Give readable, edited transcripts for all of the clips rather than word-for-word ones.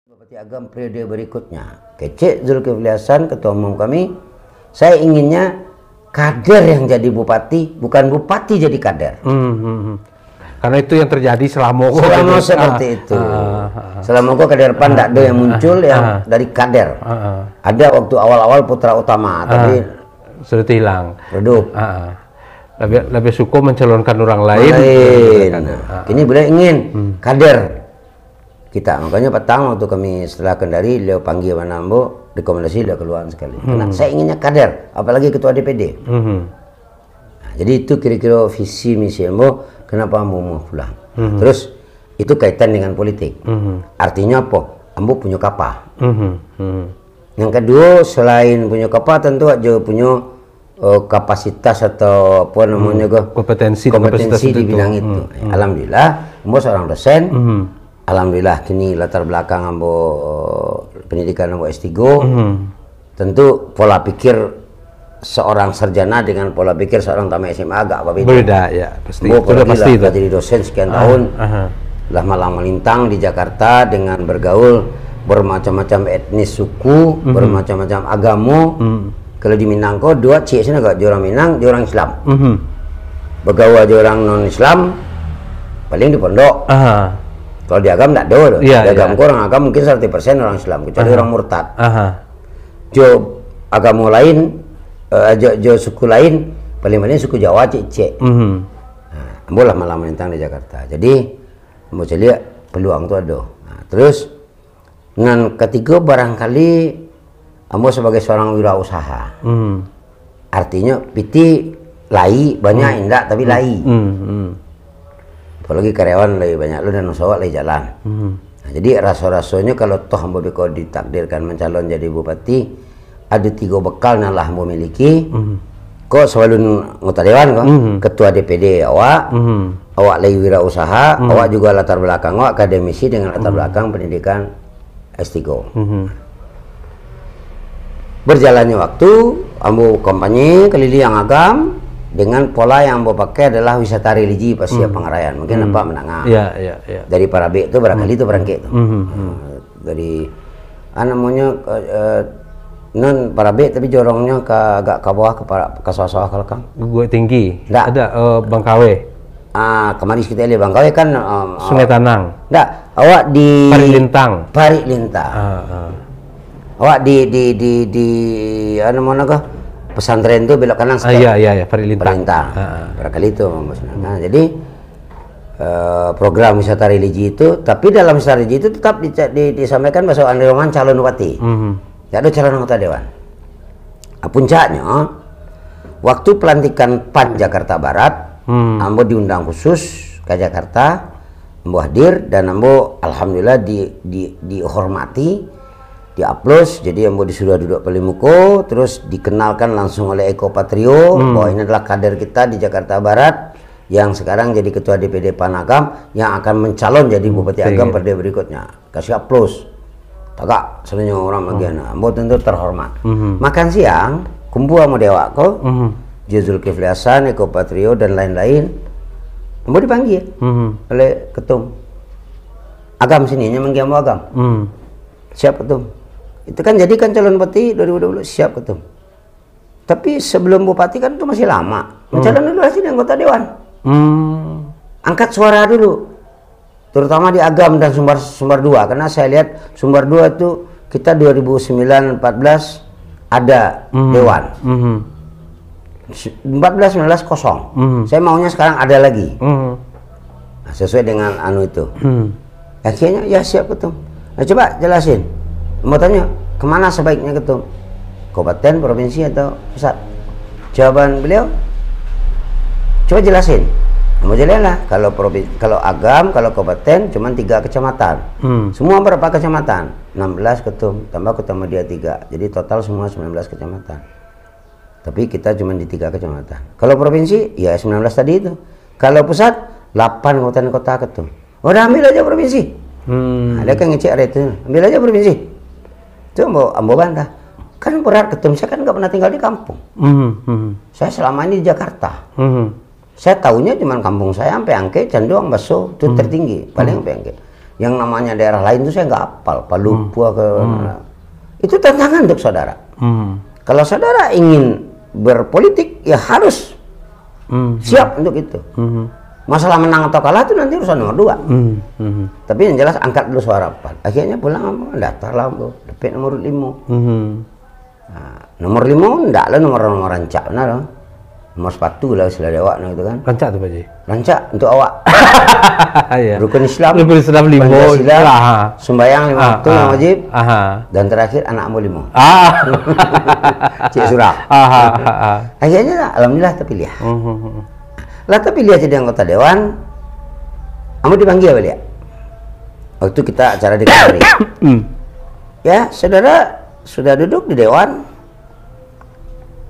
Bupati Agam periode berikutnya, Kecek Zulkifli Hasan, ketua umum kami, saya inginnya kader yang jadi bupati, bukan bupati jadi kader. Karena itu yang terjadi selama seperti itu. Selama kader PAN tidak ada yang muncul yang dari kader. Ada waktu awal-awal Putra Utama, tapi sudah hilang. Redup. Lebih suku mencalonkan orang lain. Ini beliau ingin kader kita, makanya petang waktu kami setelah Kendari, beliau panggil Manambo, rekomendasi beliau keluar sekali. Karena saya inginnya kader, apalagi ketua DPD. Nah, jadi itu kira-kira visi misi Ambo, kenapa mau pulang. Terus itu kaitan dengan politik. Artinya apa? Ambo punya kapal. Yang kedua, selain punya kapal, tentu aja punya kapasitas atau apa namanya kompetensi di bidang itu. Alhamdulillah, Ambo seorang dosen. Alhamdulillah kini latar belakang Ambo pendidikan Ambo S3. Tentu pola pikir seorang sarjana dengan pola pikir seorang tamat SMA agak berbeda ya, pasti. Sudah pasti itu. Jadi dosen sekian tahun, lah malang melintang di Jakarta dengan bergaul bermacam-macam etnis suku, bermacam-macam agama. Kalau di Minangko dua cik sini agak orang Minang, orang Islam. Bergaul aja orang non Islam, paling di pondok. Kalau di Agam tidak ada, di Agam orang Agam mungkin 100% orang Islam, kecuali orang murtad. Jo agama lain, jo suku lain, paling suku Jawa cek. Nah, Ambo lah malam melintang di Jakarta. Jadi Ambo lihat peluang itu ada. Nah, terus dengan ketiga barangkali Ambo sebagai seorang wirausaha. Artinya piti lai banyak indak tapi lai. Apalagi karyawan lebih banyak lu dan usaha lebih jalan. Nah, jadi rasa-rasanya kalau toh Ambo Beko ditakdirkan mencalon jadi bupati, ada 3 bekal yang lah Ambo miliki. Kok selalu anggota dewan kok, ketua DPD awak, awak lagi wirausaha, awak juga latar belakang awak akademisi dengan latar belakang pendidikan S3. Berjalannya waktu, Ambo kampanye keliling Agam. Dengan pola yang Ambo pakai adalah wisata religi pas siap pengarayan. Mungkin nampak menengah. Dari Parabe itu barangkali itu berangkit. Dari namanya non Parabe tapi jorongnya agak ke bawah ke sawah-sawah kalau Kang. Gue tinggi. Nggak. Ada Bangkawe. Kemarin kita lihat Bangkawe kan Sungai Tanang. Enggak, awak di Parik Lintang. Awak di namanya pesantren itu belok kanan sekali. Iya, Parik Lintang. Barangkali itu Nah, jadi program wisata religi itu, tapi dalam wisata religi itu tetap disampaikan bahwa Andre Roman calon bupati. Tidak ada calon anggota dewan. Puncaknya, waktu pelantikan PAN Jakarta Barat, Ambo diundang khusus ke Jakarta, Ambo hadir dan Ambo alhamdulillah dihormati. Diaplos, jadi Ambo disuruh duduk paling muka, terus dikenalkan langsung oleh Eko Patrio bahwa ini adalah kader kita di Jakarta Barat yang sekarang jadi ketua DPD PAN Agam yang akan mencalon jadi bupati Agam periode berikutnya. Kasih aplos. Tagak sebenarnya orang bagian. Ambo tentu terhormat. Makan siang, kumpul sama dewa ko, Zulkifli Hasan, Eko Patrio dan lain-lain. Ambo dipanggil oleh ketum Agam sini, manggil Ambo Agam. Siap ketum. Itu kan jadi kan calon bupati 2020 siap ketum. Tapi sebelum bupati kan itu masih lama. Mencalon dulu hasil anggota dewan. Angkat suara dulu. Terutama di Agam dan Sumbar 2 karena saya lihat Sumbar 2 itu kita 2009-14 ada dewan. 14-19 kosong. Saya maunya sekarang ada lagi. Nah, sesuai dengan anu itu. Akhirnya ya siap ketum. Nah, coba jelasin. Mau tanya, kemana sebaiknya ketum? Kabupaten, provinsi, atau pusat? Jawaban beliau, coba jelasin. Mau jalan lah. Kalau Agam, kalau kabupaten, cuma 3 kecamatan. Semua berapa kecamatan? 16 ketum, tambah ketum dia 3. Jadi total semua 19 kecamatan. Tapi kita cuma di 3 kecamatan. Kalau provinsi, ya 19 tadi itu. Kalau pusat, 8 kabupaten kota ketum. Udah ambil aja provinsi. Ada kan ngecek itu, ambil aja provinsi. Itu Ambo bantah. Kan berat ketum, saya kan nggak pernah tinggal di kampung. Saya selama ini di Jakarta. Saya tahunya cuma kampung saya sampai Angke, Canduang, Baso itu tertinggi, paling sampai Angke. Yang namanya daerah lain itu saya nggak hafal, Palupua ke itu tantangan untuk saudara. Kalau saudara ingin berpolitik ya harus siap untuk itu. Masalah menang atau kalah itu nanti urusan nomor 2. Tapi yang jelas angkat dulu suara PAN. Akhirnya pulang daftar lah, dapat nomor 5. Nah, nomor 5 enggak lah nomor rancak, benar loh. Nomor sepatu lah istilah dewa gitu kan. Rancak tuh Pak Haji. Rancak untuk awak. Iya. Rukun Islam 5, Pancasila, sembahyang 5 waktu yang wajib, dan terakhir anakmu 5. Cik Surah. Akhirnya alhamdulillah terpilih. Lah terpilih jadi anggota dewan. Kamu dipanggil balik. Waktu kita acara di Kamari. Ya, saudara sudah duduk di dewan.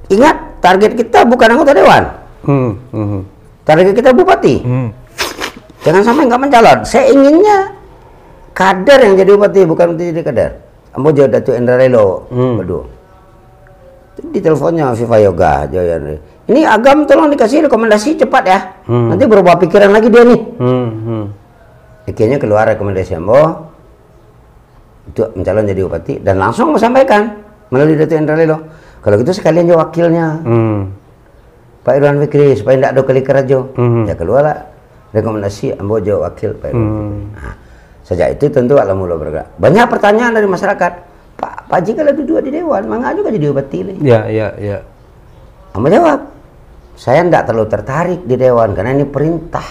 Ingat, target kita bukan anggota dewan. Target kita bupati. Jangan sampai nggak mencalon. Saya inginnya kader yang jadi bupati, bukan untuk jadi kader. Ambo jauh Datuk Endra Relo, berdua. Di teleponnya Viva Yoga, ini Agam tolong dikasih rekomendasi cepat ya. Nanti berubah pikiran lagi dia nih. Akhirnya keluar rekomendasi Ambo untuk mencalon jadi bupati dan langsung mau sampaikan melalui Datuk Endra Relo. Kalau gitu sekalian juga wakilnya Pak Irwan Fikri supaya tidak ada kali kerajo. Ya keluarlah rekomendasi Ambo jauh wakil Pak Irwan Fikri. Nah, sejak itu tentu alam mula bergerak. Banyak pertanyaan dari masyarakat. Pak Haji kalau duduk di dewan, mangga juga jadi bupati. Ya. Ambo jawab, saya tidak terlalu tertarik di dewan karena ini perintah.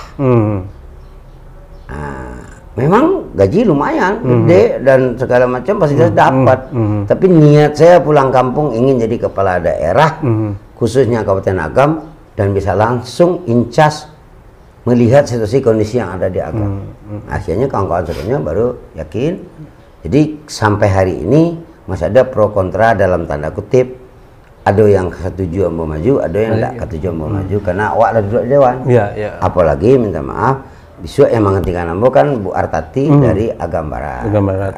Nah, memang gaji lumayan, gede dan segala macam pasti saya dapat. Tapi niat saya pulang kampung ingin jadi kepala daerah, khususnya Kabupaten Agam, dan bisa langsung incas melihat situasi kondisi yang ada di Agam. Akhirnya kawan-kawan sebelumnya baru yakin. Jadi sampai hari ini masih ada pro kontra dalam tanda kutip. Ada yang setuju Ambo maju, ada yang tidak setuju Ambo maju karena awak ada duduk di dewan. Apalagi minta maaf, besok yang menghentikan Ambo kan Bu Artati dari Agam Barat.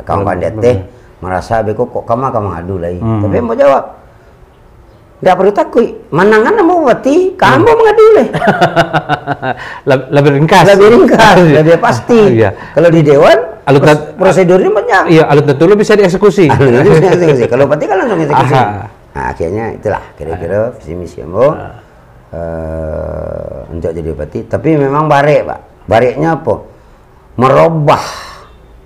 Kawan-kawan teh merasa beko kok kamu ngadu lagi. Tapi Ambo jawab, tidak perlu takut. Manangan Ambo bupati, kamu mengadu lagi. Lebih ringkas, lebih pasti. Kalau di dewan prosedurnya banyak. Iya, alut betul bisa dieksekusi. Kalau bupati kan langsung eksekusi. Nah, akhirnya itulah kira-kira visi misi Ambo untuk jadi bupati. Tapi memang barek, Pak. Bareknya apa? Merubah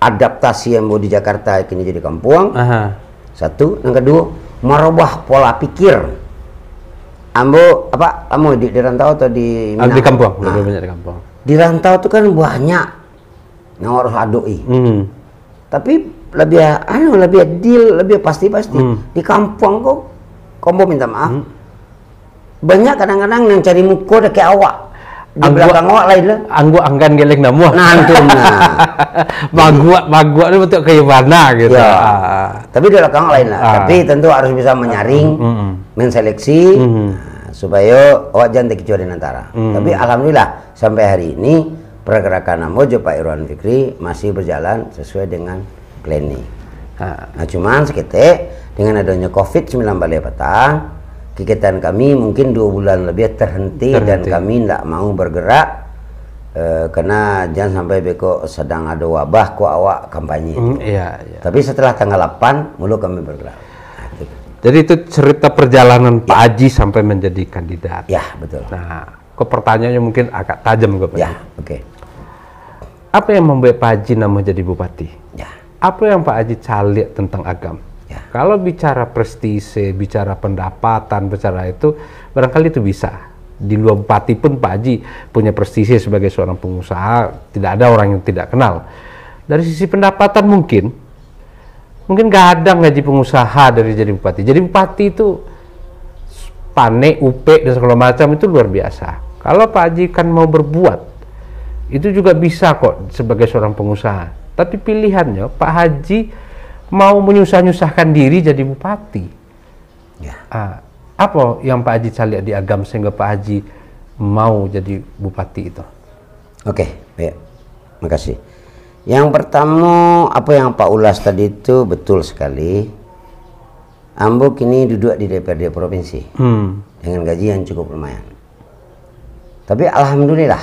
adaptasi Ambo di Jakarta kini jadi kampung. Satu, yang kedua, merubah pola pikir. Ambo apa? Ambo di rantau atau di Minang? Di kampung, lebih banyak di kampung. Di rantau itu kan banyak yang harus adoi. Tapi lebih adil, lebih pasti. Di kampung kok kombo minta maaf. Banyak kadang-kadang yang cari muka kayak awak. Di belakang awak lain lah. Anggan geleng namu. Nah, itu Bagua itu betul kayak mana gitu. Tapi di belakang lain lah. Tapi tentu harus bisa menyaring, menseleksi supaya awak jangan terkecuali antara. Tapi alhamdulillah sampai hari ini pergerakan Ambo Pak Irwan Fikri masih berjalan sesuai dengan planning. Nah, cuman seketik dengan adanya COVID-19 balik petang, kegiatan kami mungkin 2 bulan lebih terhenti. Dan kami tidak mau bergerak karena jangan sampai beko sedang ada wabah kok awak kampanye. Tapi setelah tanggal 8 mulu kami bergerak. Jadi itu cerita perjalanan Pak Haji sampai menjadi kandidat. Ya, betul. Nah, kok pertanyaannya mungkin agak tajam Pak Haji. Oke. Apa yang membuat Pak Haji nama jadi bupati? Apa yang Pak Haji calik tentang Agam? Kalau bicara prestise, bicara pendapatan, bicara itu, barangkali itu bisa. Di luar bupati pun Pak Haji punya prestise sebagai seorang pengusaha, tidak ada orang yang tidak kenal. Dari sisi pendapatan mungkin gak ada gaji pengusaha dari jadi bupati. Jadi bupati itu pane, UP, dan segala macam itu luar biasa. Kalau Pak Haji kan mau berbuat, itu juga bisa kok sebagai seorang pengusaha. Tapi pilihannya Pak Haji mau menyusah-nyusahkan diri jadi bupati. Apa yang Pak Haji cari di Agam sehingga Pak Haji mau jadi bupati itu? Oke, baik. Makasih. Yang pertama, apa yang Pak ulas tadi itu betul sekali. Ambo kini duduk di DPRD provinsi dengan gaji yang cukup lumayan. Tapi alhamdulillah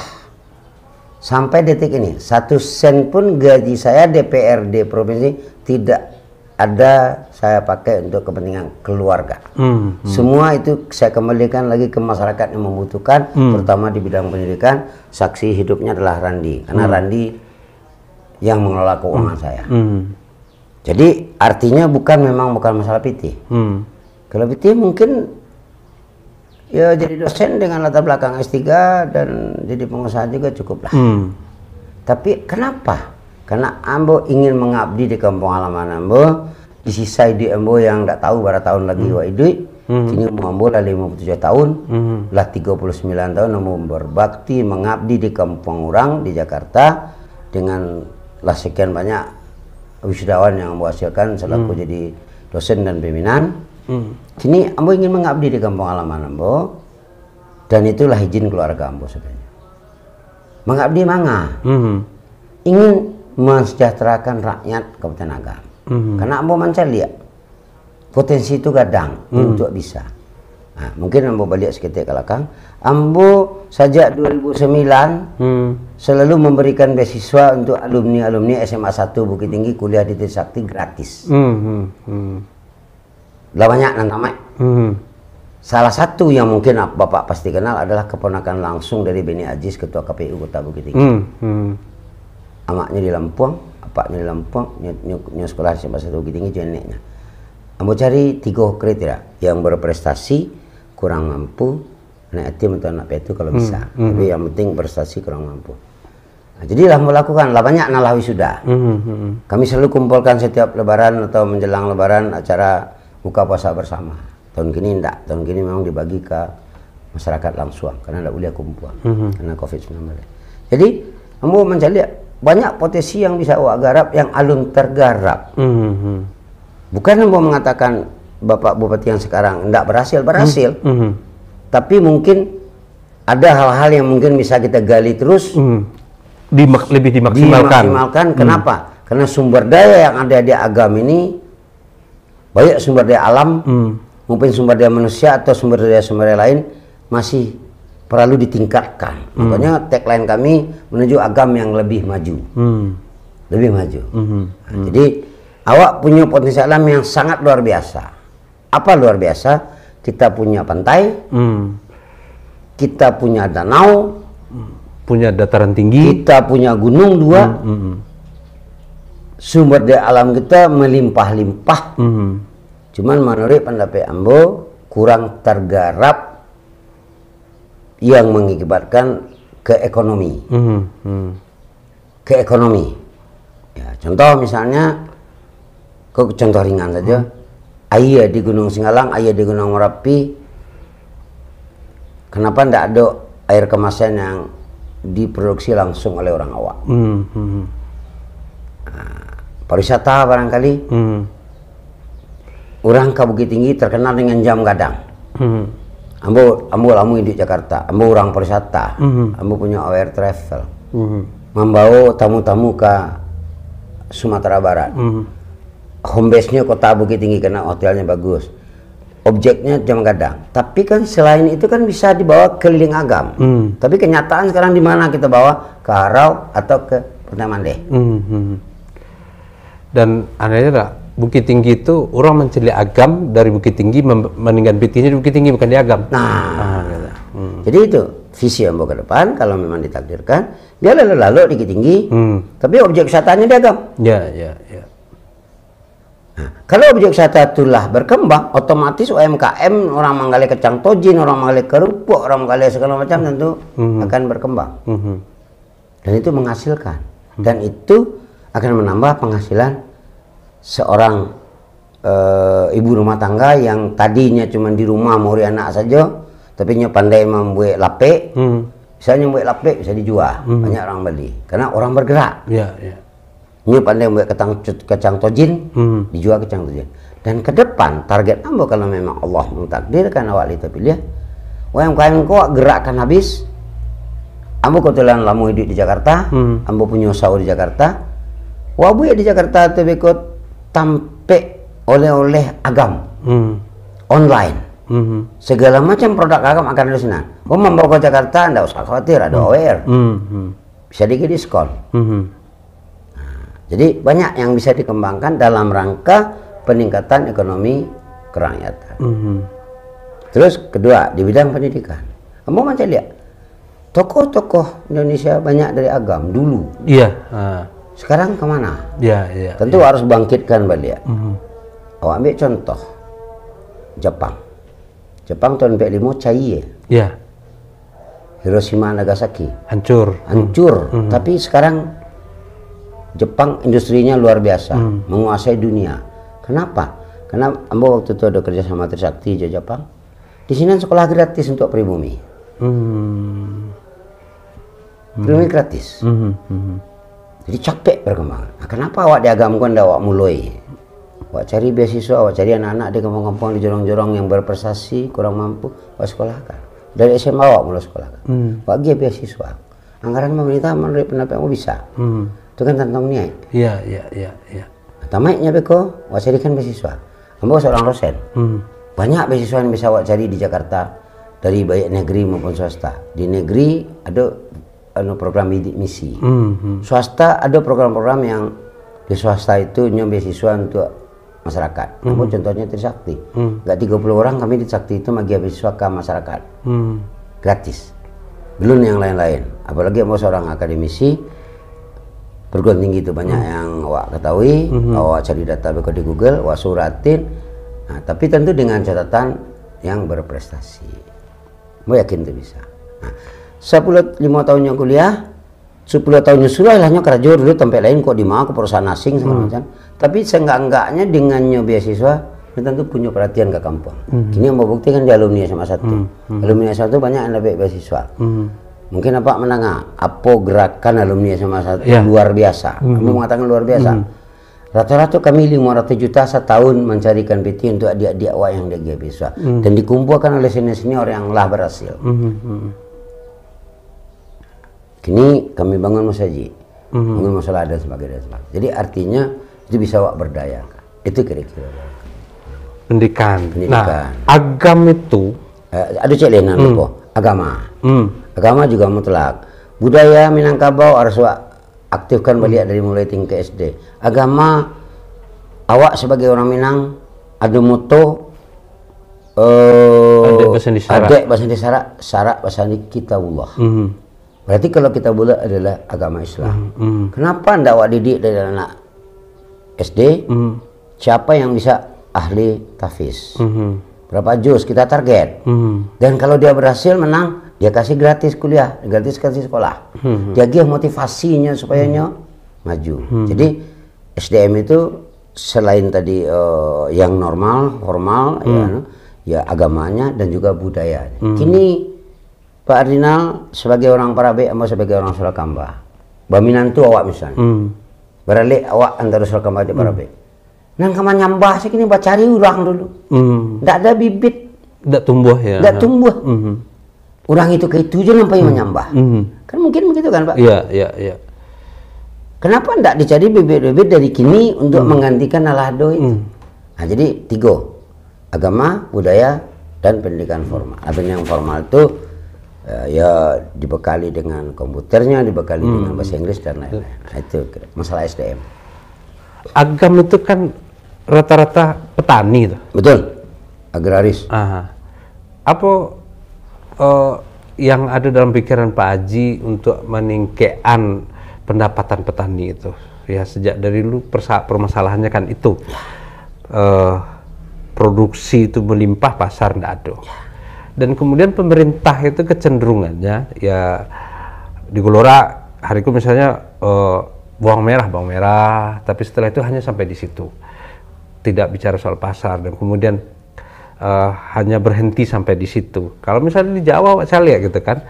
sampai detik ini 1 sen pun gaji saya DPRD provinsi tidak ada saya pakai untuk kepentingan keluarga. Semua itu saya kembalikan lagi ke masyarakat yang membutuhkan, terutama di bidang pendidikan. Saksi hidupnya adalah Randi, karena Randi yang mengelola keuangan saya. Jadi artinya bukan masalah PT. Kalau PT mungkin ya jadi dosen dengan latar belakang S3 dan jadi pengusaha juga cukup lah. Tapi kenapa? Karena ambo ingin mengabdi di kampung halaman ambo, di sisa di ambo yang tidak tahu berapa tahun lagi wa idui. Kini ambo lah 57 tahun, lah 39 tahun ambo berbakti mengabdi di kampung orang di Jakarta dengan lah sekian banyak wisudawan yang ambo hasilkan selaku jadi dosen dan pimpinan. Kini ambo ingin mengabdi di kampung halaman ambo, dan itulah izin keluarga ambo sebenarnya. Mengabdi manga, ingin mensejahterakan rakyat Kabupaten Agam. Karena ambo mencari potensi itu gadang untuk bisa. Nah, mungkin ambo balik seketik ke belakang. Ambo sejak 2009 selalu memberikan beasiswa untuk alumni SMA 1 Bukit Tinggi kuliah di Trisakti gratis. Lah banyak namanya. Salah satu yang mungkin Bapak pasti kenal adalah keponakan langsung dari Beni Aziz, Ketua KPU Kota Bukit Tinggi. Amaknya di Lampung, apaknya di Lampung, nyo sekolah SMA 1 Bukit Tinggi, neneknya. Ambo cari 3 kriteria: yang berprestasi, kurang mampu, anak yatim atau anak piatu kalau bisa. Tapi yang penting prestasi, kurang mampu. Nah, jadi lah melakukan lah banyak nalah wisuda. Kami selalu kumpulkan setiap Lebaran atau menjelang Lebaran acara buka puasa bersama. Tahun kini enggak, tahun kini memang dibagi ke masyarakat langsung karena tidak boleh kumpul karena COVID-19. Jadi ambo mencari banyak potensi yang bisa awak garap yang alun tergarap. Bukan ambo mengatakan Bapak Bupati yang sekarang enggak berhasil. Tapi mungkin ada hal-hal yang mungkin bisa kita gali terus, lebih dimaksimalkan. Kenapa? Karena sumber daya yang ada di Agam ini, baik sumber daya alam maupun sumber daya manusia atau sumber daya lain, masih perlu ditingkatkan. Makanya tagline kami menuju Agam yang lebih maju. Lebih maju. Nah, jadi awak punya potensi alam yang sangat luar biasa. Apa luar biasa? Kita punya pantai, kita punya danau, punya dataran tinggi, kita punya gunung 2. Sumber daya alam kita melimpah-limpah. Cuman menurut pendapat ambo kurang tergarap yang mengakibatkan ke ekonomi. Ke ekonomi. Ya, contoh misalnya, contoh ringan saja. Ayah di Gunung Singalang, ayah di Gunung Merapi, kenapa tidak ada air kemasan yang diproduksi langsung oleh orang awak? Nah, pariwisata barangkali. Orang ke Bukit Tinggi terkenal dengan jam gadang. Ambo lamu di Jakarta, ambo orang pariwisata, ambo punya air travel, membawa tamu-tamu ke Sumatera Barat. Home base-nya kota Bukit Tinggi karena hotelnya bagus, objeknya jam gadang. Tapi kan selain itu kan bisa dibawa keliling Agam. Tapi kenyataan sekarang di mana kita bawa? Ke Harau atau ke Purnamande. Dan anehnya lah, Bukit Tinggi itu orang mencari Agam dari Bukit Tinggi, mendingan PT-nya di Bukit Tinggi bukan di Agam. Jadi itu visi ambo ke depan kalau memang ditakdirkan, dia lalu di Bukit Tinggi, tapi objek wisatanya di Agam. Ya. Nah, kalau objek wisata itulah berkembang, otomatis UMKM orang Manggale Kecang Tojin, orang Manggale Kerupuk, orang Manggale segala macam tentu akan berkembang. Dan itu menghasilkan, dan itu akan menambah penghasilan seorang ibu rumah tangga yang tadinya cuma di rumah mau anak saja, tapi nya pandai membuat lape. Misalnya membuat lape bisa dijual, banyak orang beli karena orang bergerak. Nya pandai membuat kacang tojin, dijual kacang tojin. Dan ke depan target ambo kalau memang Allah mentakdirkan awak itu pilih, UMKM kok gerakkan habis. Ambo kebetulan lama hidup di Jakarta, ambo punya usaha di Jakarta. Wabu di Jakarta itu ikut tampek oleh-oleh Agam online. Segala macam produk Agam akan ada di sana. Membawa ke Jakarta, tidak usah khawatir, ada OER. bisa dikit diskon. Jadi banyak yang bisa dikembangkan dalam rangka peningkatan ekonomi kerakyatan. Terus kedua di bidang pendidikan. Kamu macam lihat tokoh-tokoh Indonesia banyak dari agam dulu. Iya. Sekarang kemana? Iya. Tentu harus bangkitkan balik. Awak ambil contoh Jepang. Jepang tahun 45 cair. Iya. Hiroshima Nagasaki Hancur. Tapi sekarang Jepang industrinya luar biasa, menguasai dunia. Kenapa? Karena ambo waktu itu ada kerja sama Trisakti di Jepang. Di sini sekolah gratis untuk pribumi. Pribumi gratis. Jadi capek perkembangan. Nah, kenapa awak diagamkan dan awak mulai? Awak cari beasiswa, awak cari anak-anak di kampung-kampung di jorong-jorong yang berprestasi, kurang mampu, awak sekolahkan. Dari SMA awak mulai sekolahkan. Awak pergi beasiswa. Anggaran pemerintah menurut pendapatmu bisa. Itu kan tentang niat. Iya. Tamatnya beko, awak carikan beasiswa. Ambo seorang dosen. Banyak beasiswa yang bisa awak cari di Jakarta dari baik negeri maupun swasta. Di negeri ada program bidik misi. Swasta ada program-program yang di swasta itu beasiswa untuk masyarakat. Ambo contohnya Trisakti. Enggak 30 orang kami di Trisakti itu bagi beasiswa ke masyarakat. Gratis. Belum yang lain-lain. Apalagi ambo seorang akademisi perguruan tinggi itu banyak yang awak ketahui, awak cari data beko di Google, awak suratin. Nah, tapi tentu dengan catatan yang berprestasi. Mau yakin itu bisa. Nah, 5 tahun yang kuliah, 10 tahun sudah lahnya kerja dulu tempat lain kok di mana ke perusahaan asing segala macam. Tapi seenggak-enggaknya dengannya beasiswa tentu punya perhatian ke kampung. Kini mau buktikan di alumni SMA 1. Alumni SMA 1 banyak yang dapat beasiswa. Mungkin apa menengah, apa gerakan alumni SMA 1 luar biasa. Kamu mengatakan luar biasa. Rata-rata kami 500 juta setahun mencarikan PT untuk adik-adik awak yang dia beasiswa. Dan dikumpulkan oleh senior-senior yang lah berhasil. Kini kami bangun masjid, bangun masalah dan sebagainya. Jadi artinya itu bisa awak berdaya. Itu kira-kira. Pendidikan. Nah, agam itu ada celenan lupa. Agama. Agama juga mutlak. Budaya Minangkabau harus aktifkan balik dari mulai tingkat SD. Agama awak sebagai orang Minang ada moto adek bahasa Syarak, syarak bahasa Kitabullah. Berarti kalau Kitabullah adalah agama Islam. Kenapa ndak awak didik dari anak SD? Siapa yang bisa ahli tahfiz? Berapa juz kita target? Dan kalau dia berhasil menang, dia kasih gratis kuliah, gratis kasih sekolah. Dia give motivasinya supaya maju. Jadi SDM itu selain tadi yang normal, formal, ya agamanya dan juga budayanya. Kini Pak Ardinal sebagai orang Parabe, sama sebagai orang Surakamba, Baminantu awak misalnya, beralih awak antara Surakamba dan Parabe. Nang kaman nyambah sih kini cari orang dulu. Ndak ada bibit. Ndak tumbuh ya. Ndak tumbuh. Orang itu ke itu aja sampai menyambah. Kan mungkin begitu kan Pak? Iya. Kenapa ndak dicari bibit-bibit dari kini untuk menggantikan alahdo itu? Nah jadi 3. Agama, budaya, dan pendidikan formal. Pendidikan formal itu ya dibekali dengan komputernya, dibekali dengan bahasa Inggris dan lain-lain. Nah, itu masalah SDM. Agam itu kan rata-rata petani tuh. Betul, agraris. Apa yang ada dalam pikiran Pak Haji untuk meningkatkan pendapatan petani itu? Ya sejak dari dulu permasalahannya kan itu produksi itu melimpah, pasar ndak ada. Dan kemudian pemerintah itu kecenderungannya ya di Gelora hariku misalnya bawang merah, tapi setelah itu hanya sampai di situ, tidak bicara soal pasar, dan kemudian hanya berhenti sampai di situ. Kalau misalnya di Jawa saya lihat gitu kan,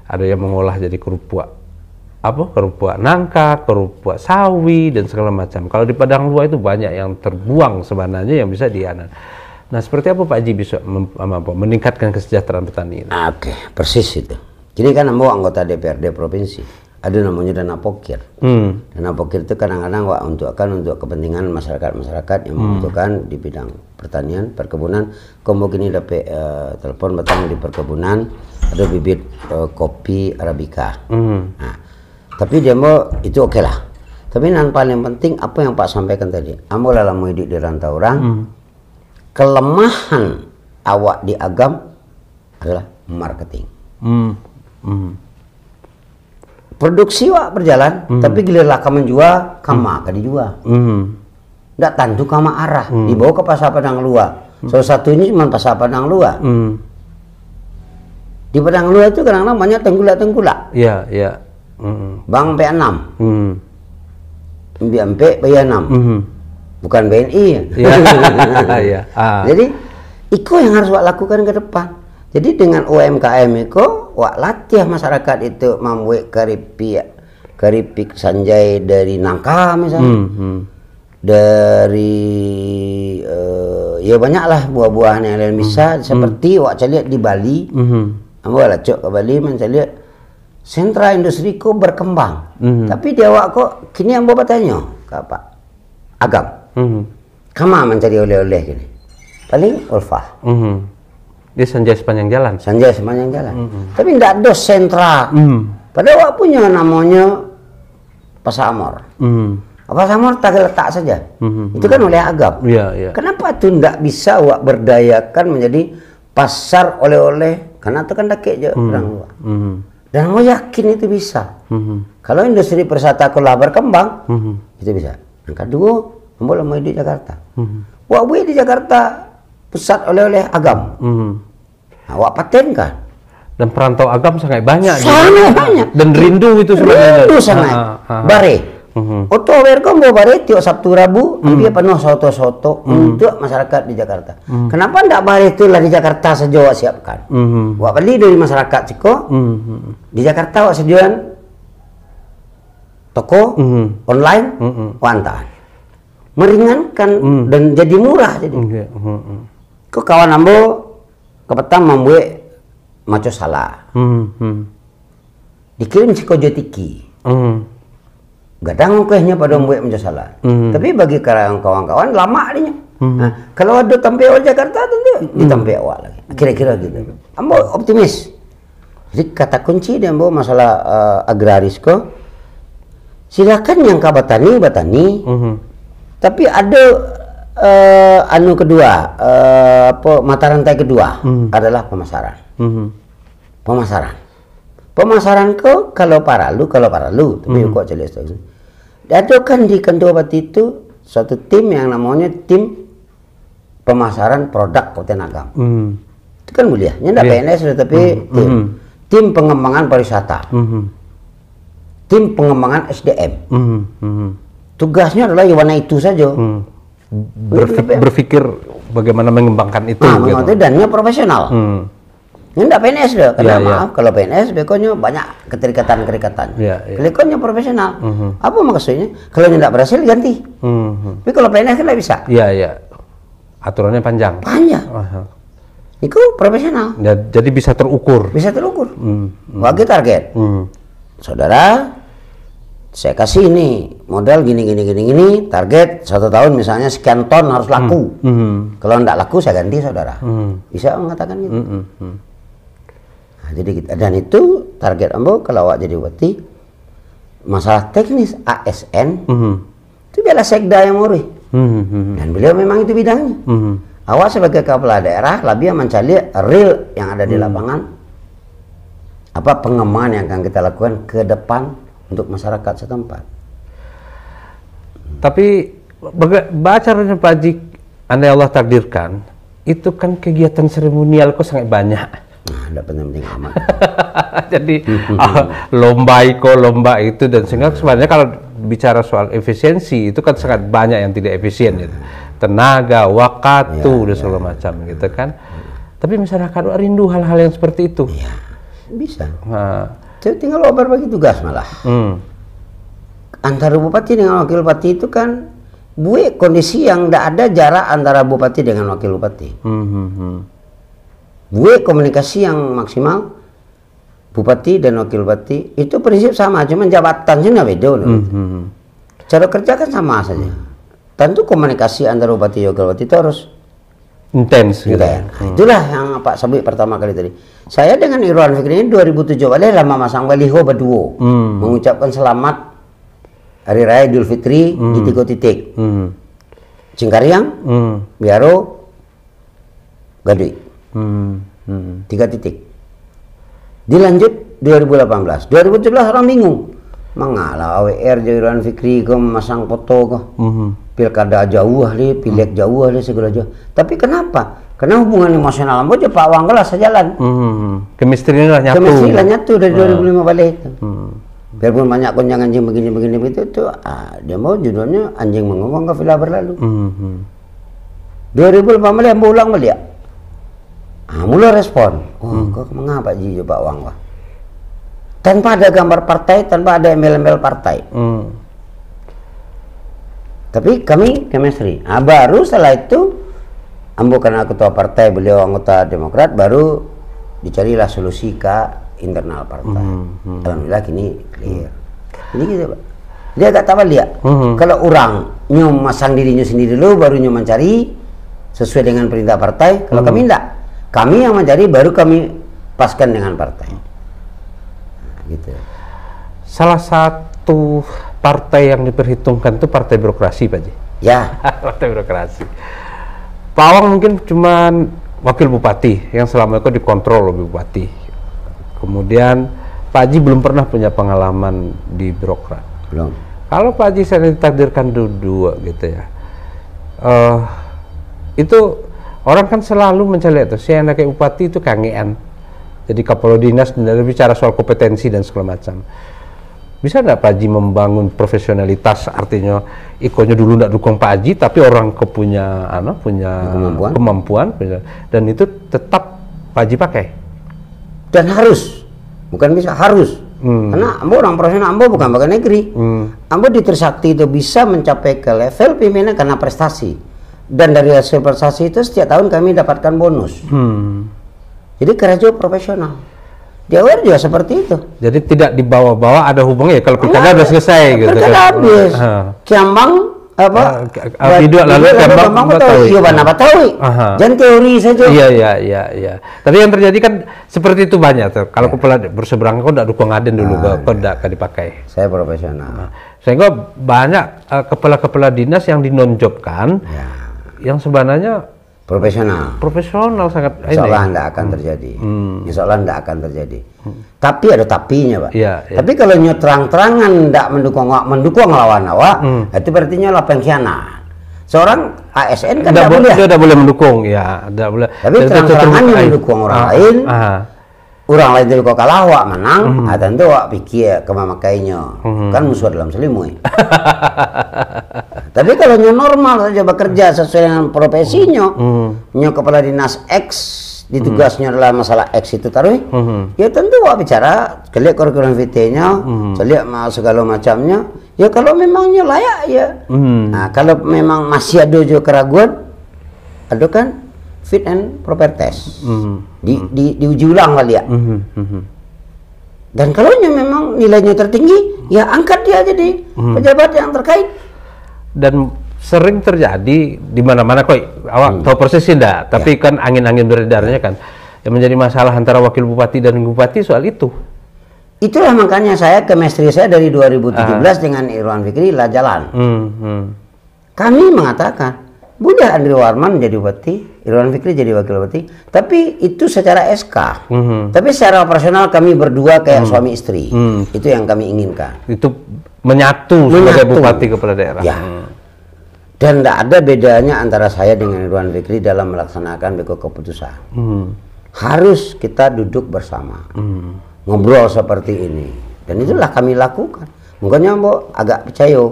ada yang mengolah jadi kerupuk nangka, kerupuk sawi dan segala macam. Kalau di Padang Luar itu banyak yang terbuang sebenarnya yang bisa dianan. Nah, seperti apa Pak Haji bisa meningkatkan kesejahteraan petani ini? Oke, persis itu. Jadi kan anggota DPRD provinsi. Ada namanya dana pokir. Dana pokir itu kadang-kadang untuk kepentingan masyarakat yang membutuhkan di bidang pertanian, perkebunan. Kemungkinan dapat telepon batang di perkebunan ada bibit kopi arabica. Nah, Tapi dia mau itu oke lah. Tapi yang paling penting apa yang Pak sampaikan tadi. Ambo dalam hidup di rantau orang, kelemahan awak di agam adalah marketing. Produksi wak berjalan, tapi giliran kamu menjual, kamu akan dijual. Nggak tentu kamu arah, dibawa ke pasar Padang Luar. Salah satu ini cuma pasar Padang Luar. Di Padang Luar itu kadang-kadang banyak tenggulak-tenggulak. Iya, iya. Bang P6. MP P6. Bukan BNI. Iya. Jadi, itu yang harus wak lakukan ke depan. Jadi dengan UMKM itu, wak latih masyarakat itu membuat keripik sanjay dari nangka misalnya. Dari ya banyaklah buah-buahan yang lain bisa seperti wak saya lihat di Bali. Ambo lah cok ke Bali saya lihat sentra industri ko berkembang. Tapi dia wak kok kini ambo bertanya ke Pak Agam. Kama mencari oleh-oleh gini. Paling ulfah. Dia sanjay sepanjang jalan. Sanjay sepanjang jalan. Tapi tidak ada sentra. Padahal wak punya namanya Pasar Amor. Pasar Amor tak letak saja. Itu kan oleh Agam. Kenapa tuh tidak bisa wak berdayakan menjadi pasar oleh-oleh? Karena itu kan dakik je orang luar. Dan mau yakin itu bisa. Kalau industri pariwisata kelah berkembang, itu bisa. Yang kedua, boleh mau di Jakarta. Wak buat di Jakarta pusat oleh-oleh Agam. Wak paten kan? Dan perantau Agam sangat banyak. Sangat banyak. Dan rindu itu sebenarnya. Rindu sangat. Bare. Oto werkom bawa bare tiap Sabtu Rabu, dia penuh soto-soto untuk masyarakat di Jakarta. Kenapa ndak bare itulah di Jakarta saja wak siapkan? Wak beli dari masyarakat Ciko. Di Jakarta wak sediaan toko online, wantaan. Meringankan dan jadi murah jadi. Kok kawan ambo kepetam membuat maco salah. Dikirim Ciko Jotiki. Gadang kuehnya pada membuat maco salah. Tapi bagi kawan-kawan lama dia. Kalau ada tampil Jakarta tentu ditampil awal lagi. Kira-kira gitu. Ambo optimis. Jadi kata kunci dia ambo masalah agraris ko. Silakan yang kabatani batani. Tapi ada anu kedua, mata rantai kedua adalah pemasaran. Pemasaran kok kalau paralu, tapi kok jelas itu. Ada kan di Kantor Bupati itu suatu tim yang namanya tim pemasaran produk Kota Agam. Itu kan mulianya, tidak PNS tapi tim pengembangan pariwisata, tim pengembangan SDM. Tugasnya adalah warna itu saja. Berpikir bagaimana mengembangkan itu. Gitu. Dannya profesional. Ini tidak PNS deh, karena maaf kalau PNS bekonya banyak keterikatan. Bekonya profesional. Apa maksudnya? Kalau tidak berhasil ganti. Tapi kalau PNS kan tidak bisa. Aturannya panjang. Itu profesional. Jadi bisa terukur. Bagi target. Saudara, saya kasih ini modal gini, target 1 tahun misalnya sekian ton harus laku. Kalau tidak laku saya ganti saudara. Bisa mengatakan gitu. Nah, jadi dan itu target ambo kalau awak jadi bupati, masalah teknis ASN itu biarlah sekda yang ngurus. Dan beliau memang itu bidangnya. Awak sebagai kepala daerah lebih mencari real yang ada di lapangan. Apa pengembangan yang akan kita lakukan ke depan untuk masyarakat setempat. Tapi acaranya Pak Haji, andai Allah takdirkan, itu kan kegiatan seremonial kok sangat banyak. Nah, tidak penting amat. Jadi lomba itu dan sehingga sebenarnya kalau bicara soal efisiensi itu kan sangat banyak yang tidak efisien gitu. Tenaga, waktu dan segala macam gitu kan. Tapi masyarakat rindu hal-hal yang seperti itu. Bisa. Tinggal berbagi tugas malah. Antara bupati dengan wakil bupati itu kan buat kondisi yang tidak ada jarak antara bupati dengan wakil bupati. Buat komunikasi yang maksimal bupati dan wakil bupati itu prinsip sama, cuma jabatannya nggak beda. Cara kerja kan sama saja. Tentu komunikasi antara bupati dan wakil bupati itu harus Intens. Gitu. Itulah yang Pak sebut pertama kali tadi. Saya dengan Irwan Fikri ini 2007 lama masang baliho berdua, mengucapkan selamat Hari Raya Idul Fitri di 3 titik. Cingkariang, Biaro, Gadui. 3 titik. Dilanjut 2018. 2017 orang bingung. Mengalah AWR Irwan Fikri ke memasang foto ke. Pilkada jauh ahli, pileg jauh ahli, segala jauh. Tapi kenapa? Karena hubungan emosional ambo aja Pak Wang lah sejalan. Kemistrinya nyatu. Kemistrinya nyatu dari 2005 balik itu. Biarpun banyak konjang anjing begini begitu tuh, dia mau judulnya anjing mengomong ke villa berlalu. 2018 ambo ulang balik. Mulai respon. Kok mengapa ji Pak Wang wah? Tanpa ada gambar partai, tanpa ada embel-embel partai. Tapi kami chemistry. Baru setelah itu ambo karena ketua partai, beliau anggota Demokrat, baru dicarilah solusi ke internal partai. Alhamdulillah kini clear. Jadi gitu Pak. Dia agak tahu dia. Kalau orang nyu masang dirinya sendiri dulu, baru nyu mencari sesuai dengan perintah partai. Kalau kami enggak, kami yang mencari, baru kami paskan dengan partai. Gitu. Salah satu partai yang diperhitungkan itu partai birokrasi, Pak Ji. Ya. Partai birokrasi. Pak Wang mungkin cuman wakil bupati yang selama itu dikontrol oleh bupati. Kemudian Pak Haji belum pernah punya pengalaman di birokrat. Belum. Kalau Pak Haji saya ditakdirkan dua gitu ya, itu orang kan selalu mencari itu. Saya anak kayak bupati itu kangean. Jadi kepala dinas dan bicara soal kompetensi dan segala macam. Bisa nggak Pak Haji membangun profesionalitas, artinya ikonya dulu nggak dukung Pak Haji, tapi orang punya kemampuan, dan itu tetap Pak Haji pakai. Dan harus, bukan bisa, harus. Karena ambo orang profesional, ambo bukan pegawai negeri. Ambo di Trisakti itu bisa mencapai ke level pimpinan karena prestasi. Dan dari hasil prestasi itu setiap tahun kami dapatkan bonus. Jadi kerja profesional. Di awal juga seperti itu. Jadi tidak dibawa-bawa, ada hubungannya. Kalau pilkada udah selesai gitu. Pilkada habis. Kiambang video lalu Kiambang Batawi. Iya, mana Batawi. Jangan teori saja. Iya. Tapi yang terjadi kan seperti itu banyak tuh. Kalau kepala berseberangan kok enggak dukung Aden dulu, kok enggak dipakai. Saya profesional. Sehingga banyak kepala-kepala dinas yang dinonjobkan yang sebenarnya profesional sangat. Insya Allah tidak akan terjadi. Insya Allah tidak akan terjadi. Tapi ada tapinya, Pak. Tapi kalau nyu terang-terangan tidak mendukung lawan awak, itu berarti lah pengkhianat. Seorang ASN kan tidak boleh. Dia tidak boleh mendukung, ya, tidak boleh. Tapi terang-terangan mendukung orang lain. Orang lain itu kok kalah awak menang, tentu awak pikir kemamakainya. Kan musuh dalam selimut. Tapi kalau nyu normal saja bekerja sesuai dengan profesinya, nyu kepala dinas X ditugasnya adalah masalah X itu taruh, ya tentu awak bicara, kelihat kurikulum vitae-nya, kelihat segala macamnya. Ya kalau memangnya layak ya. Nah kalau memang masih ada juga keraguan, ada kan fit and proper test, diuji ulang kali ya. Dan kalau memang nilainya tertinggi, ya angkat dia jadi pejabat yang terkait. Dan sering terjadi di mana-mana kok, awak tahu persisnya enggak, tapi kan angin-angin beredarnya kan yang menjadi masalah antara wakil bupati dan bupati soal itu. Itulah makanya saya chemistry saya dari 2017 dengan Irwan Fikri lah jalan. Kami mengatakan boleh Andri Warman jadi bupati, Irwan Fikri jadi wakil bupati, tapi itu secara SK. Tapi secara operasional kami berdua kayak suami istri. Itu yang kami inginkan. Itu menyatu sebagai bupati kepala daerah. Ya. Dan tidak ada bedanya antara saya dengan Irwan Fikri dalam melaksanakan beko keputusan. Harus kita duduk bersama, ngobrol seperti ini. Dan itulah kami lakukan. Makanya Mbok agak percaya,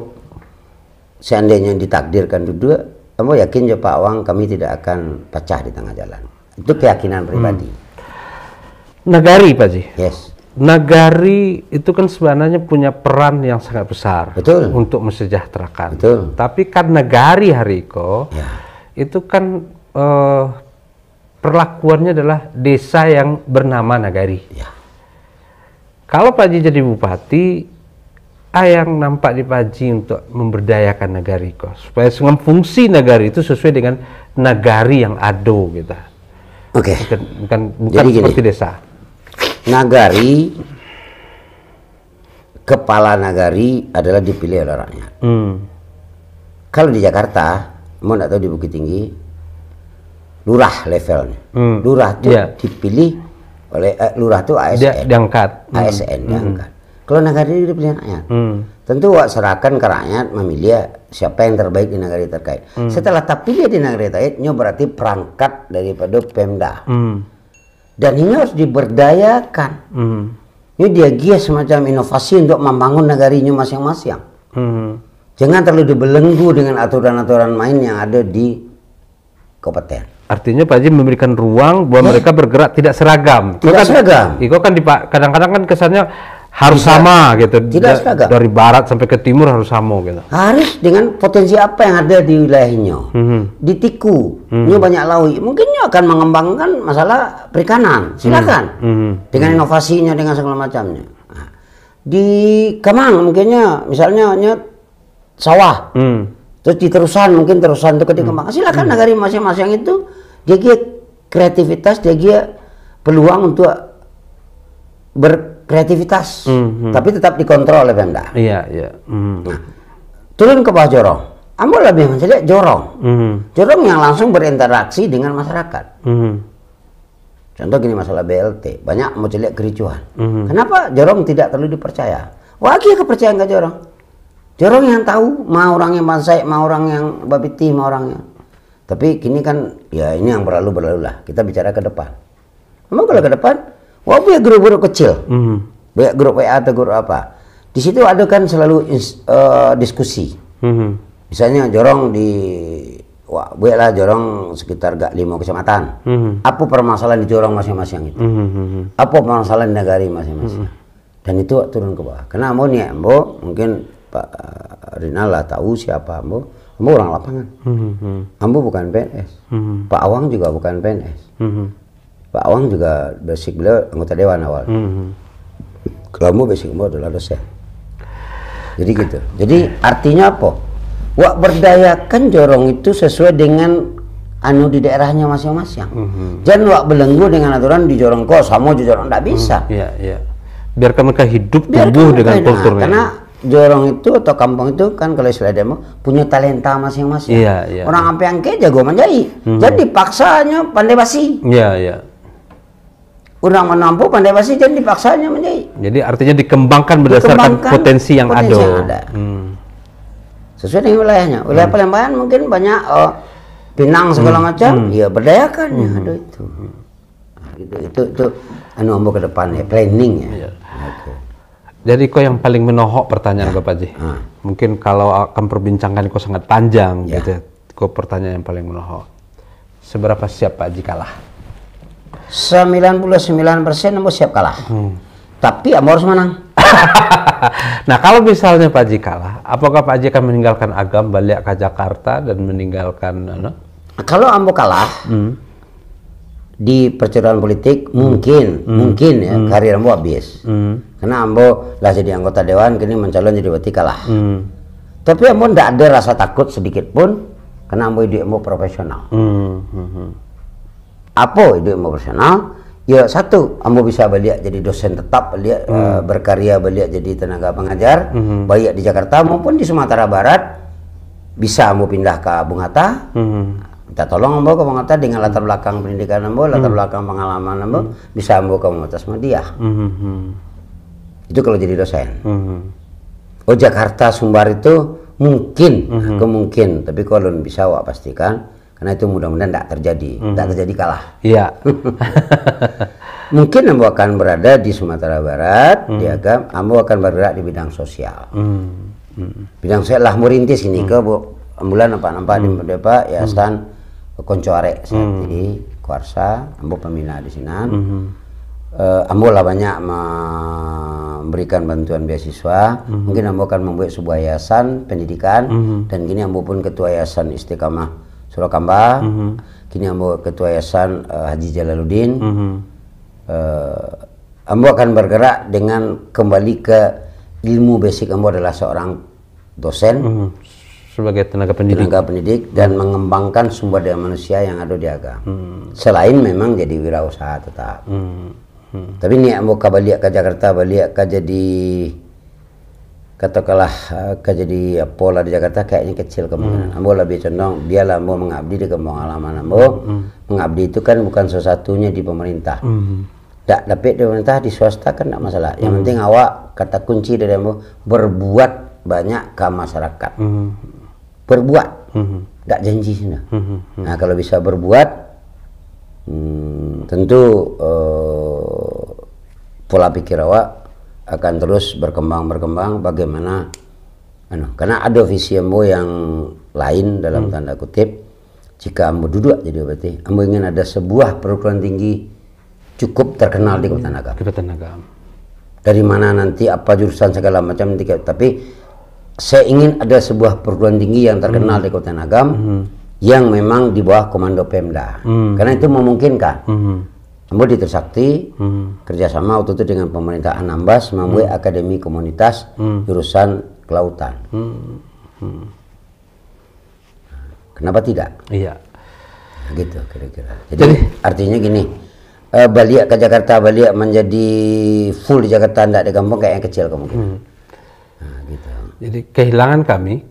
seandainya ditakdirkan duduk, Mbok yakin ya Pak Wang kami tidak akan pecah di tengah jalan. Itu keyakinan pribadi. Nagari Pak Ji. Yes. Nagari itu kan sebenarnya punya peran yang sangat besar. Betul. Untuk mensejahterakan. Betul. Tapi kan Nagari Hariko itu kan perlakuannya adalah desa yang bernama Nagari. Kalau Pak Ji jadi bupati, yang nampak di Pak Ji untuk memberdayakan Nagari kok, supaya fungsi Nagari itu sesuai dengan nagari yang ado gitu. Oke. Bukan Jadi seperti gini, desa. nagari, kepala nagari adalah dipilih oleh rakyat. Kalau di Jakarta, mau nggak tahu di Bukit Tinggi, lurah levelnya. Lurah itu dipilih oleh lurah itu ASN. Diangkat. ASN diangkat. Kalau nagari itu dipilih rakyat. Tentu serahkan ke rakyat memilih siapa yang terbaik di nagari terkait. Setelah terpilih di nagari terkait, ini berarti perangkat daripada Pemda. Dan ini harus diberdayakan. Ini dia semacam inovasi untuk membangun nagarinya masing-masing. Jangan terlalu dibelenggu dengan aturan-aturan main yang ada di kabupaten. Artinya Pak Haji memberikan ruang bahwa mereka bergerak tidak seragam. Tidak seragam. Itu kan kadang-kadang kan kesannya harus sama gitu. Tidak seragam. Dari barat sampai ke timur harus sama gitu. Harus dengan potensi apa yang ada di wilayahnya. Di Tiku, ini banyak laut. Mungkin akan mengembangkan masalah perikanan. Silakan. Dengan inovasinya, dengan segala macamnya. Nah, di Kemang mungkinnya misalnya sawah. Terus di Terusan mungkin Terusan itu ketika Kemang. Silakan nagari masing-masing itu dia kreativitas, dia peluang untuk berkreativitas, tapi tetap dikontrol oleh Pemda. Iya, iya. Nah, turun ke bawah Jorong. Ambo lebih mencari Jorong. Jorong yang langsung berinteraksi dengan masyarakat. Contoh gini masalah BLT, banyak mau celiak kericuhan. Kenapa Jorong tidak terlalu dipercaya? Wagi kepercayaan ke Jorong. Jorong yang tahu, mau orang yang Bansai, mau orang yang Babiti, mau orang yang. Tapi kini kan, ya ini yang berlalu lah. Kita bicara ke depan. Memang kalau ke depan, walaupun ya grup-grup kecil, banyak grup WA atau grup apa, di situ ada kan selalu diskusi. Misalnya Jorong buatlah Jorong sekitar 5 kecamatan. Apa permasalahan di Jorong masing-masing itu? Apa permasalahan di negari masing-masing? Dan itu turun ke bawah. Karena Ambo mungkin Pak Rinal lah tahu siapa Ambo orang lapangan. Ambo bukan PNS. Pak Awang juga bukan PNS. Pak Awang juga basic beliau anggota dewan awal. Kalau Ambo basic Ambo adalah dosen. Jadi gitu. Jadi artinya apa? Wak berdayakan Jorong itu sesuai dengan anu di daerahnya masing-masing. Jangan wak belenggu dengan aturan di Jorong kok sama di Jorong tidak bisa. Iya, iya. Biarkan mereka hidup tumbuh dengan kulturnya. Karena Jorong itu atau kampung itu kan kalau istilah demo punya talenta masing-masing. Iya, iya. Orang Ampe Angke jago menjahit. Jadi dipaksanya pandai basi. Iya, iya. Orang menampu pandai basi jadi dipaksanya menjahit. Jadi artinya dikembangkan berdasarkan potensi yang ada. Sesuai dengan wilayahnya. Wilayah Palembang mungkin banyak Pinang segala macam, ya berdayakannya ada itu. Nah, gitu. Itu anu Ambo ke depan ya, planning ya. Iya. Okay. Jadi kok yang paling menohok pertanyaan Bapak Haji. Mungkin kalau akan perbincangan kok sangat panjang gitu. Kok pertanyaan yang paling menohok. Seberapa siap Pak Haji kalah? 99% Ambo siap kalah. Tapi Ambo harus menang. Nah kalau misalnya Pak Haji kalah, apakah Pak Haji akan meninggalkan Agam, balik ke Jakarta dan meninggalkan Kalau Ambo kalah di percaturan politik mungkin ya karir Ambo habis. Karena Ambo lah jadi anggota dewan, kini mencalon jadi bupati kalah. Tapi Ambo tidak ada rasa takut sedikit pun karena Ambo hidup Ambo profesional. Apa hidup Ambo profesional? Ya satu, Ambo bisa balik jadi dosen tetap, balik berkarya, balik jadi tenaga pengajar, baik di Jakarta maupun di Sumatera Barat. Bisa Ambo pindah ke Bung Hatta, minta tolong Ambo ke Bung Hatta dengan latar belakang pendidikan Ambo, latar belakang pengalaman Ambo, bisa Ambo ke Muhammadiyah. Itu kalau jadi dosen. Oh Jakarta Sumbar itu mungkin, tapi kalau bisa wak pastikan. Karena itu mudah-mudahan tidak terjadi kalah. Iya. Mungkin Ambo akan berada di Sumatera Barat, di Agam, Ambo akan bergerak di bidang sosial. Bidang sosial lah murintis ini ke ambulan nampak di Depa, Yayasan Konco Arek saat ini, Kuarsa, Ambo pembina di sini. Ambo lah banyak memberikan bantuan beasiswa. Mungkin Ambo akan membuat sebuah yayasan pendidikan, dan kini Ambo pun ketua Yayasan Istiqamah Surakamba, kini Ambo ketua Yayasan Haji Jalaluddin. Ambo akan bergerak dengan kembali ke ilmu basic Ambo adalah seorang dosen, sebagai tenaga pendidik. Tenaga pendidik dan mengembangkan sumber daya manusia yang ada di Agam. Selain memang jadi wirausaha tetap. Tapi ni ambo ka balik ke Jakarta, balik ke jadi katakanlah ke jadi pola di Jakarta kayaknya kecil kemungkinan. Ambo lebih condong biarlah ambo mengabdi di kampung halaman ambo. Mengabdi itu kan bukan sesuatunya di pemerintah. Tapi di pemerintah, di swasta kan tidak masalah. Yang penting awak, kata kunci dari ambo, berbuat banyak ke masyarakat. Berbuat, tidak janji sudah. Nah kalau bisa berbuat, tentu pola pikir awak akan terus berkembang bagaimana, karena ada visi ambo yang lain dalam tanda kutip. Jika ambo duduk jadi berarti ambo ingin ada sebuah perguruan tinggi cukup terkenal di Kabupaten Agam. Dari mana nanti apa jurusan segala macam, tapi saya ingin ada sebuah perguruan tinggi yang terkenal di Kabupaten Agam yang memang di bawah komando Pemda. Karena itu memungkinkan. Ambo di Trisakti kerjasama waktu itu dengan pemerintah Anambas membuat akademi komunitas jurusan kelautan. Kenapa tidak? Iya. Gitu kira-kira. Jadi artinya gini, balik ke Jakarta, balik menjadi full di Jakarta, tidak di kampung kayaknya kecil kemungkinan. Nah, gitu. Jadi kehilangan kami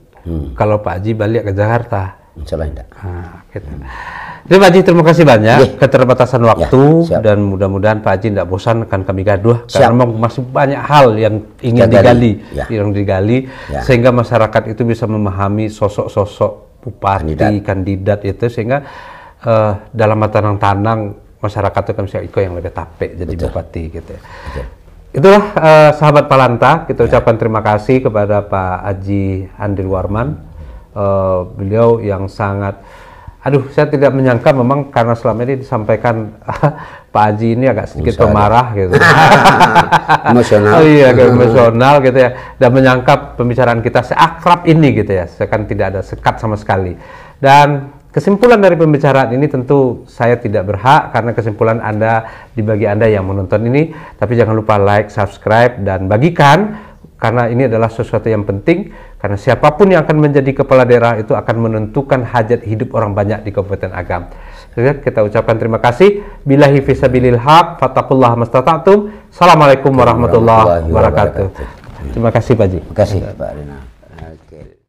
kalau Pak Haji balik ke Jakarta. Insya Allah tidak. Gitu. Jadi Pak Haji terima kasih banyak. Keterbatasan waktu dan mudah-mudahan Pak Haji tidak bosan akan kami gaduh karena memang masih banyak hal yang ingin digali, sehingga masyarakat itu bisa memahami sosok-sosok bupati, kandidat itu, sehingga dalam mata tanang masyarakat itu kan bisa ikut yang lebih tapek jadi bupati gitu ya. Itulah sahabat Palanta, kita ucapkan terima kasih kepada Pak Haji Andil Warman. Beliau yang sangat, saya tidak menyangka memang karena selama ini disampaikan Pak Haji ini agak sedikit pemarah gitu. Emosional. Emosional gitu ya. Dan menyangka pembicaraan kita seakrab ini gitu ya. Saya kan tidak ada sekat sama sekali. Dan kesimpulan dari pembicaraan ini tentu saya tidak berhak karena kesimpulan bagi Anda yang menonton ini. Tapi jangan lupa like, subscribe, dan bagikan karena ini adalah sesuatu yang penting. Karena siapapun yang akan menjadi kepala daerah itu akan menentukan hajat hidup orang banyak di Kabupaten Agam. Kita ucapkan terima kasih. Billahi fisabilil haq, fattaqullaha mastata'tum. Assalamualaikum warahmatullahi wabarakatuh. Terima kasih Pak Haji. Terima kasih Pak Rina.